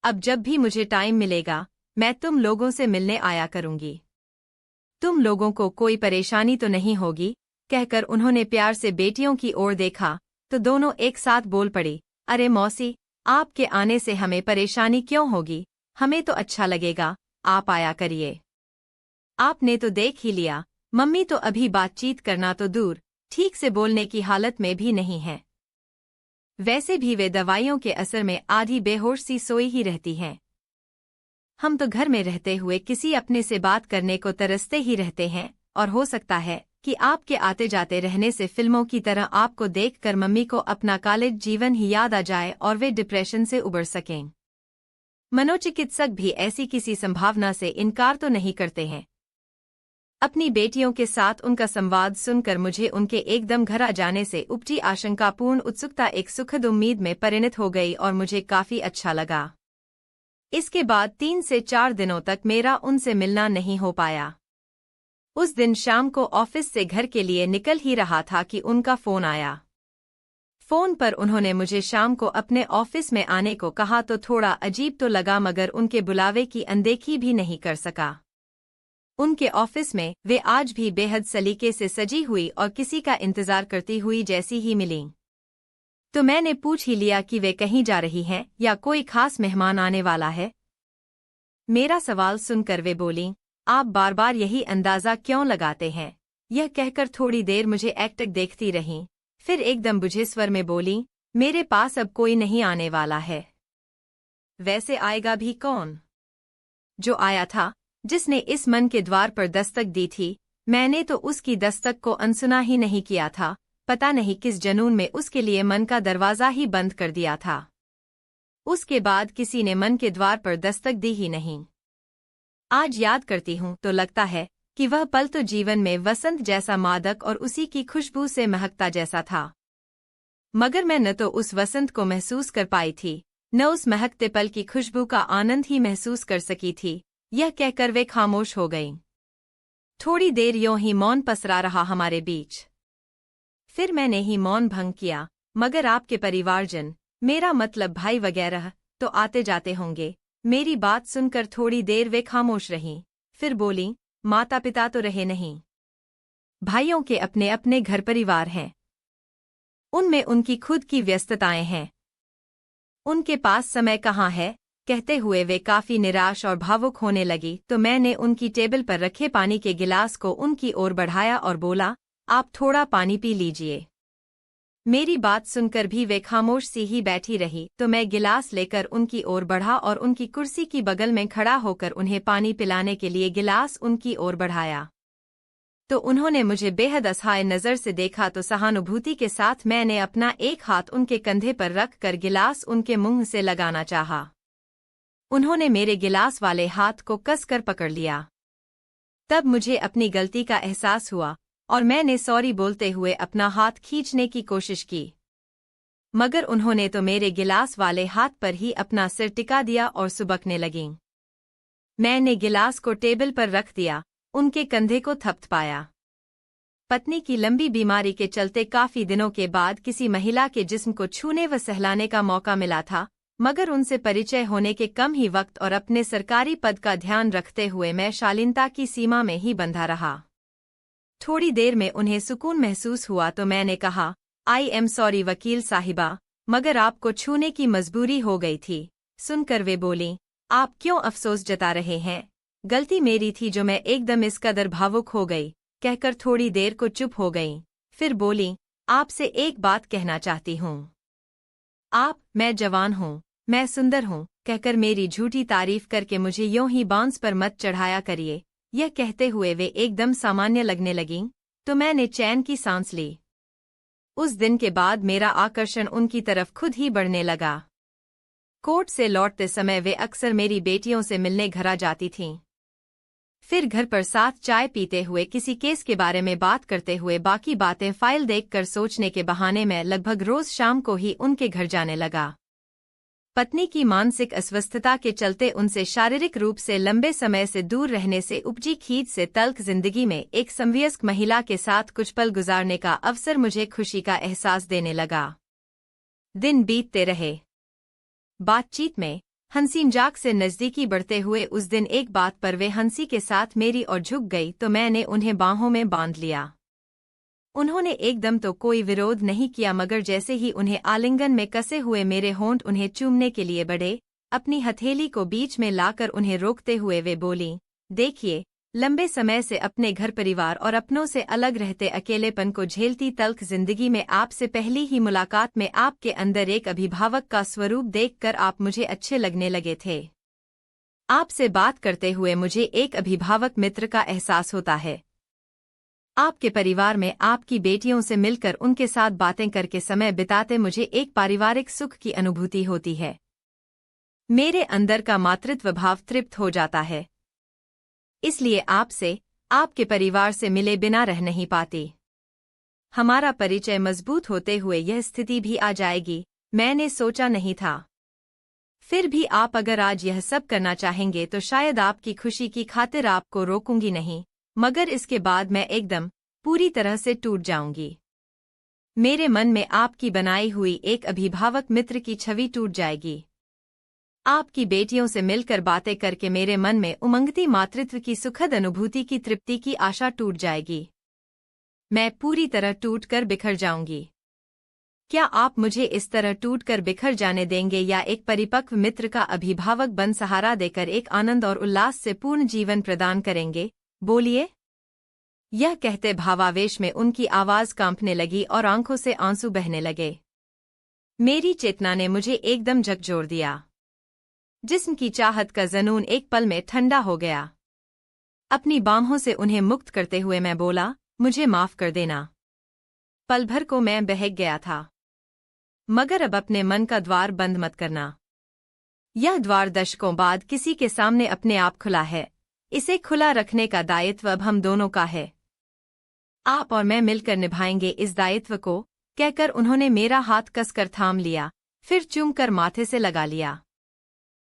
अब जब भी मुझे टाइम मिलेगा मैं तुम लोगों से मिलने आया करूंगी। तुम लोगों को कोई परेशानी तो नहीं होगी। कहकर उन्होंने प्यार से बेटियों की ओर देखा तो दोनों एक साथ बोल पड़ी, अरे मौसी, आपके आने से हमें परेशानी क्यों होगी, हमें तो अच्छा लगेगा, आप आया करिए। आपने तो देख ही लिया, मम्मी तो अभी बातचीत करना तो दूर, ठीक से बोलने की हालत में भी नहीं है। वैसे भी वे दवाइयों के असर में आधी बेहोश सी सोई ही रहती हैं। हम तो घर में रहते हुए किसी अपने से बात करने को तरसते ही रहते हैं, और हो सकता है कि आपके आते जाते रहने से फिल्मों की तरह आपको देखकर मम्मी को अपना कॉलेज जीवन ही याद आ जाए और वे डिप्रेशन से उबर सकें। मनोचिकित्सक भी ऐसी किसी संभावना से इनकार तो नहीं करते हैं। अपनी बेटियों के साथ उनका संवाद सुनकर मुझे उनके एकदम घर आ जाने से उपजी आशंकापूर्ण उत्सुकता एक सुखद उम्मीद में परिणत हो गई और मुझे काफी अच्छा लगा। इसके बाद 3 से 4 दिनों तक मेरा उनसे मिलना नहीं हो पाया। उस दिन शाम को ऑफिस से घर के लिए निकल ही रहा था कि उनका फोन आया। फोन पर उन्होंने मुझे शाम को अपने ऑफिस में आने को कहा तो थोड़ा अजीब तो लगा, मगर उनके बुलावे की अनदेखी भी नहीं कर सका। उनके ऑफिस में वे आज भी बेहद सलीके से सजी हुई और किसी का इंतजार करती हुई जैसी ही मिलीं। तो मैंने पूछ ही लिया कि वे कहीं जा रही हैं या कोई खास मेहमान आने वाला है। मेरा सवाल सुनकर वे बोलीं, आप बार बार यही अंदाजा क्यों लगाते हैं। यह कहकर थोड़ी देर मुझे एकटक देखती रहीं, फिर एकदम बुझे स्वर में बोलीं, मेरे पास अब कोई नहीं आने वाला है। वैसे आएगा भी कौन? जो आया था, जिसने इस मन के द्वार पर दस्तक दी थी, मैंने तो उसकी दस्तक को अनसुना ही नहीं किया था। पता नहीं किस जनून में उसके लिए मन का दरवाजा ही बंद कर दिया था। उसके बाद किसी ने मन के द्वार पर दस्तक दी ही नहीं। आज याद करती हूँ तो लगता है कि वह पल तो जीवन में वसंत जैसा मादक और उसी की खुशबू से महकता जैसा था। मगर मैं न तो उस वसंत को महसूस कर पाई थी, न उस महकते पल की खुशबू का आनंद ही महसूस कर सकी थी। यह कहकर वे खामोश हो गईं। थोड़ी देर यों ही मौन पसरा रहा हमारे बीच। फिर मैंने ही मौन भंग किया, मगर आपके परिवारजन, मेरा मतलब भाई वगैरह, तो आते जाते होंगे। मेरी बात सुनकर थोड़ी देर वे खामोश रहीं, फिर बोलीं, माता पिता तो रहे नहीं। भाइयों के अपने अपने घर परिवार हैं। उनमें उनकी खुद की व्यस्तताएं हैं। उनके पास समय कहाँ है। कहते हुए वे काफी निराश और भावुक होने लगी तो मैंने उनकी टेबल पर रखे पानी के गिलास को उनकी ओर बढ़ाया और बोला, आप थोड़ा पानी पी लीजिए। मेरी बात सुनकर भी वे खामोश सी ही बैठी रही तो मैं गिलास लेकर उनकी ओर बढ़ा और उनकी कुर्सी की बगल में खड़ा होकर उन्हें पानी पिलाने के लिए गिलास उनकी ओर बढ़ाया। तो उन्होंने मुझे बेहद असहाय नज़र से देखा तो सहानुभूति के साथ मैंने अपना एक हाथ उनके कंधे पर रख कर गिलास उनके मुंह से लगाना चाहा। उन्होंने मेरे गिलास वाले हाथ को कसकर पकड़ लिया। तब मुझे अपनी गलती का एहसास हुआ और मैंने सॉरी बोलते हुए अपना हाथ खींचने की कोशिश की, मगर उन्होंने तो मेरे गिलास वाले हाथ पर ही अपना सिर टिका दिया और सुबकने लगीं। मैंने गिलास को टेबल पर रख दिया, उनके कंधे को थपथपाया। पत्नी की लंबी बीमारी के चलते काफी दिनों के बाद किसी महिला के जिस्म को छूने व सहलाने का मौका मिला था, मगर उनसे परिचय होने के कम ही वक्त और अपने सरकारी पद का ध्यान रखते हुए मैं शालीनता की सीमा में ही बंधा रहा। थोड़ी देर में उन्हें सुकून महसूस हुआ तो मैंने कहा, आई एम सॉरी वकील साहिबा, मगर आपको छूने की मजबूरी हो गई थी। सुनकर वे बोलीं, आप क्यों अफसोस जता रहे हैं, गलती मेरी थी जो मैं एकदम इस कदर भावुक हो गई। कहकर थोड़ी देर को चुप हो गईं, फिर बोलीं, आपसे एक बात कहना चाहती हूँ। मैं जवान हूँ, मैं सुंदर हूँ, कहकर मेरी झूठी तारीफ करके मुझे यों ही बांस पर मत चढ़ाया करिए। यह कहते हुए वे एकदम सामान्य लगने लगीं, तो मैंने चैन की सांस ली। उस दिन के बाद मेरा आकर्षण उनकी तरफ खुद ही बढ़ने लगा। कोर्ट से लौटते समय वे अक्सर मेरी बेटियों से मिलने घर आ जाती थीं। फिर घर पर साथ चाय पीते हुए किसी केस के बारे में बात करते हुए बाकी बातें फाइल देखकर सोचने के बहाने मैं लगभग रोज शाम को ही उनके घर जाने लगा। पत्नी की मानसिक अस्वस्थता के चलते उनसे शारीरिक रूप से लंबे समय से दूर रहने से उपजी खींच से तल्ख जिंदगी में एक समवयस्क महिला के साथ कुछ पल गुजारने का अवसर मुझे खुशी का एहसास देने लगा। दिन बीतते रहे। बातचीत में हंसी मजाक से नज़दीकी बढ़ते हुए उस दिन एक बात पर वे हंसी के साथ मेरी ओर झुक गई तो मैंने उन्हें बाहों में बांध लिया। उन्होंने एकदम तो कोई विरोध नहीं किया, मगर जैसे ही उन्हें आलिंगन में कसे हुए मेरे होंठ उन्हें चूमने के लिए बढ़े, अपनी हथेली को बीच में लाकर उन्हें रोकते हुए वे बोलीं, देखिए, लंबे समय से अपने घर परिवार और अपनों से अलग रहते अकेलेपन को झेलती तल्ख जिंदगी में आपसे पहली ही मुलाकात में आपके अंदर एक अभिभावक का स्वरूप देखकर आप मुझे अच्छे लगने लगे थे। आपसे बात करते हुए मुझे एक अभिभावक मित्र का एहसास होता है। आपके परिवार में आपकी बेटियों से मिलकर उनके साथ बातें करके समय बिताते मुझे एक पारिवारिक सुख की अनुभूति होती है। मेरे अंदर का मातृत्व भाव तृप्त हो जाता है। इसलिए आपसे, आपके परिवार से मिले बिना रह नहीं पाती। हमारा परिचय मजबूत होते हुए यह स्थिति भी आ जाएगी, मैंने सोचा नहीं था। फिर भी आप अगर आज यह सब करना चाहेंगे तो शायद आपकी खुशी की खातिर आपको रोकूंगी नहीं, मगर इसके बाद मैं एकदम पूरी तरह से टूट जाऊंगी। मेरे मन में आपकी बनाई हुई एक अभिभावक मित्र की छवि टूट जाएगी। आपकी बेटियों से मिलकर बातें करके मेरे मन में उमंगती मातृत्व की सुखद अनुभूति की तृप्ति की आशा टूट जाएगी। मैं पूरी तरह टूट कर बिखर जाऊंगी। क्या आप मुझे इस तरह टूट कर बिखर जाने देंगे या एक परिपक्व मित्र का अभिभावक बन सहारा देकर एक आनंद और उल्लास से पूर्ण जीवन प्रदान करेंगे? बोलिए। यह कहते भावावेश में उनकी आवाज कांपने लगी और आंखों से आंसू बहने लगे। मेरी चेतना ने मुझे एकदम झकझोर दिया। जिस्म की चाहत का जनून एक पल में ठंडा हो गया। अपनी बाहों से उन्हें मुक्त करते हुए मैं बोला, मुझे माफ कर देना। पल भर को मैं बहक गया था। मगर अब अपने मन का द्वार बंद मत करना। यह द्वार दशकों बाद किसी के सामने अपने आप खुला है। इसे खुला रखने का दायित्व अब हम दोनों का है। आप और मैं मिलकर निभाएंगे इस दायित्व को, कहकर उन्होंने मेरा हाथ कसकर थाम लिया, फिर चूमकर माथे से लगा लिया।